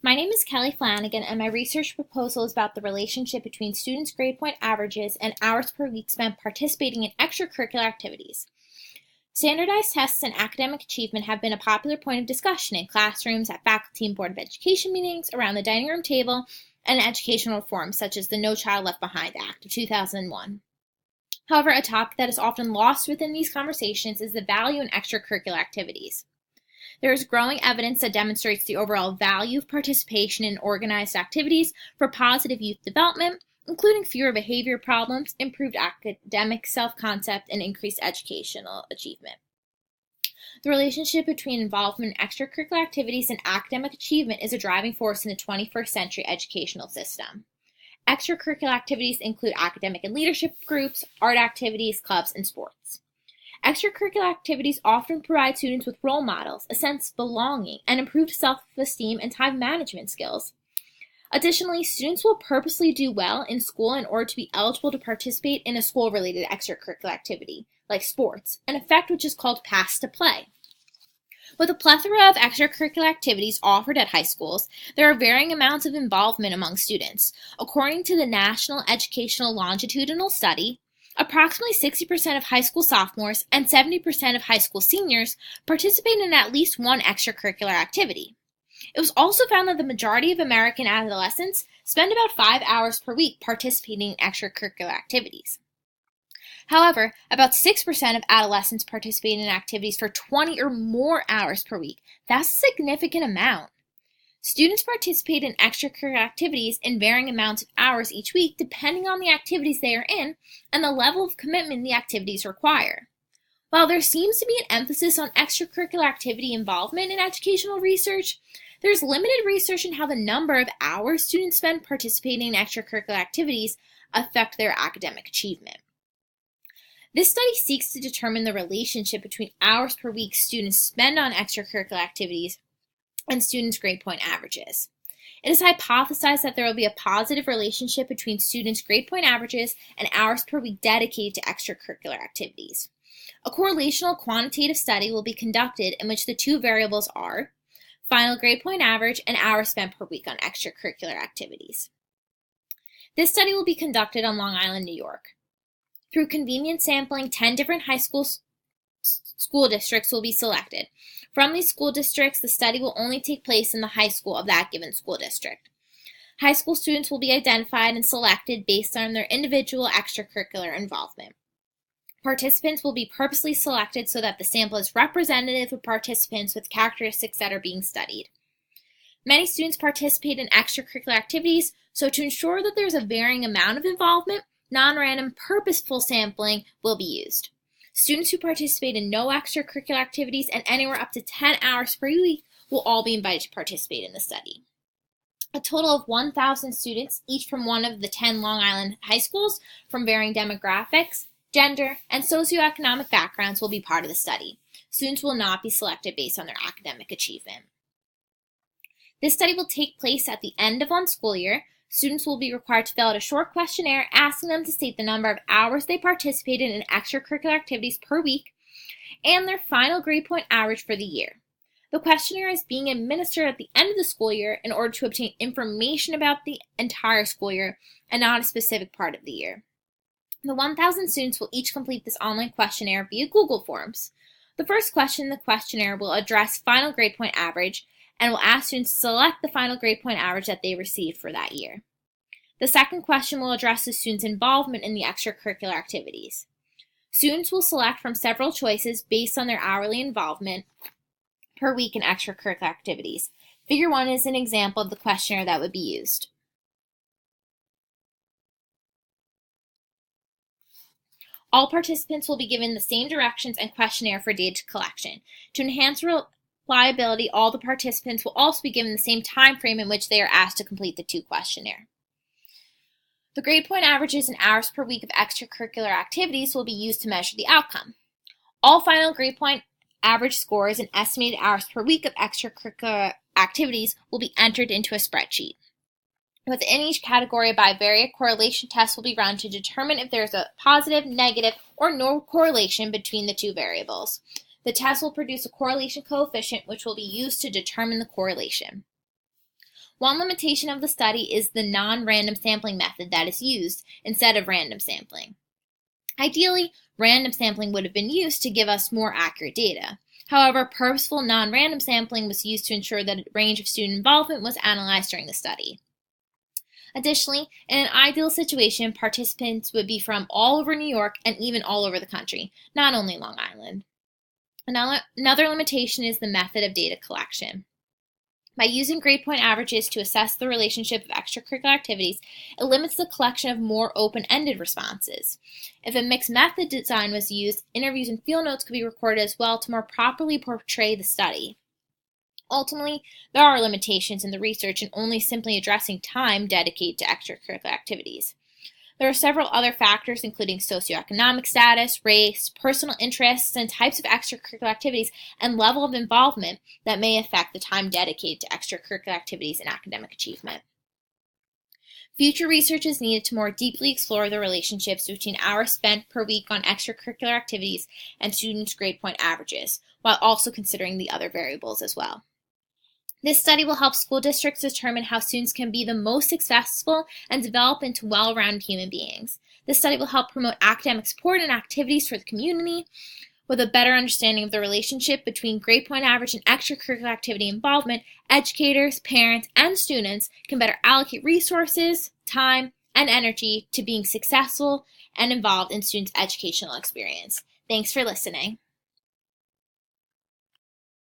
My name is Kelly Flanagan, and my research proposal is about the relationship between students' grade point averages and hours per week spent participating in extracurricular activities. Standardized tests and academic achievement have been a popular point of discussion in classrooms, at faculty and Board of Education meetings, around the dining room table, and in educational reforms such as the No Child Left Behind Act of 2001. However, a topic that is often lost within these conversations is the value in extracurricular activities. There is growing evidence that demonstrates the overall value of participation in organized activities for positive youth development, including fewer behavior problems, improved academic self-concept, and increased educational achievement. The relationship between involvement in extracurricular activities and academic achievement is a driving force in the 21st century educational system. Extracurricular activities include academic and leadership groups, art activities, clubs, and sports. Extracurricular activities often provide students with role models, a sense of belonging, and improved self-esteem and time management skills. Additionally, students will purposely do well in school in order to be eligible to participate in a school-related extracurricular activity, like sports, an effect which is called pass to play. With a plethora of extracurricular activities offered at high schools, there are varying amounts of involvement among students. According to the National Educational Longitudinal Study, approximately 60% of high school sophomores and 70% of high school seniors participate in at least one extracurricular activity. It was also found that the majority of American adolescents spend about 5 hours per week participating in extracurricular activities. However, about 6% of adolescents participate in activities for 20 or more hours per week. That's a significant amount. Students participate in extracurricular activities in varying amounts of hours each week depending on the activities they are in and the level of commitment the activities require. While there seems to be an emphasis on extracurricular activity involvement in educational research, there is limited research in how the number of hours students spend participating in extracurricular activities affect their academic achievement. This study seeks to determine the relationship between hours per week students spend on extracurricular activities and students' grade point averages. It is hypothesized that there will be a positive relationship between students' grade point averages and hours per week dedicated to extracurricular activities. A correlational quantitative study will be conducted in which the two variables are final grade point average and hours spent per week on extracurricular activities. This study will be conducted on Long Island, New York. Through convenience sampling, 10 different high school districts will be selected. From these school districts, the study will only take place in the high school of that given school district. High school students will be identified and selected based on their individual extracurricular involvement. Participants will be purposely selected so that the sample is representative of participants with characteristics that are being studied. Many students participate in extracurricular activities, so to ensure that there's a varying amount of involvement, non-random purposeful sampling will be used. Students who participate in no extracurricular activities and anywhere up to 10 hours per week will all be invited to participate in the study. A total of 1,000 students, each from one of the 10 Long Island high schools, from varying demographics, gender, and socioeconomic backgrounds will be part of the study. Students will not be selected based on their academic achievement. This study will take place at the end of one school year. Students will be required to fill out a short questionnaire asking them to state the number of hours they participated in extracurricular activities per week and their final grade point average for the year. The questionnaire is being administered at the end of the school year in order to obtain information about the entire school year and not a specific part of the year. The 1,000 students will each complete this online questionnaire via Google Forms. The first question in the questionnaire will address final grade point average and will ask students to select the final grade point average that they received for that year. The second question will address the students' involvement in the extracurricular activities. Students will select from several choices based on their hourly involvement per week in extracurricular activities. Figure 1 is an example of the questionnaire that would be used. All participants will be given the same directions and questionnaire for data collection. To enhance reliability, all the participants will also be given the same time frame in which they are asked to complete the two questionnaire. The grade point averages and hours per week of extracurricular activities will be used to measure the outcome. All final grade point average scores and estimated hours per week of extracurricular activities will be entered into a spreadsheet. Within each category, a bivariate correlation test will be run to determine if there is a positive, negative, or no correlation between the two variables. The test will produce a correlation coefficient which will be used to determine the correlation. One limitation of the study is the non-random sampling method that is used instead of random sampling. Ideally, random sampling would have been used to give us more accurate data. However, purposeful non-random sampling was used to ensure that a range of student involvement was analyzed during the study. Additionally, in an ideal situation, participants would be from all over New York and even all over the country, not only Long Island. Another limitation is the method of data collection. By using grade point averages to assess the relationship of extracurricular activities, it limits the collection of more open-ended responses. If a mixed method design was used, interviews and field notes could be recorded as well to more properly portray the study. Ultimately, there are limitations in the research in only simply addressing time dedicated to extracurricular activities. There are several other factors, including socioeconomic status, race, personal interests, and types of extracurricular activities, and level of involvement that may affect the time dedicated to extracurricular activities and academic achievement. Future research is needed to more deeply explore the relationships between hours spent per week on extracurricular activities and students' grade point averages, while also considering the other variables as well. This study will help school districts determine how students can be the most successful and develop into well-rounded human beings. This study will help promote academic support and activities for the community. With a better understanding of the relationship between grade point average and extracurricular activity involvement, educators, parents, and students can better allocate resources, time, and energy to being successful and involved in students' educational experience. Thanks for listening.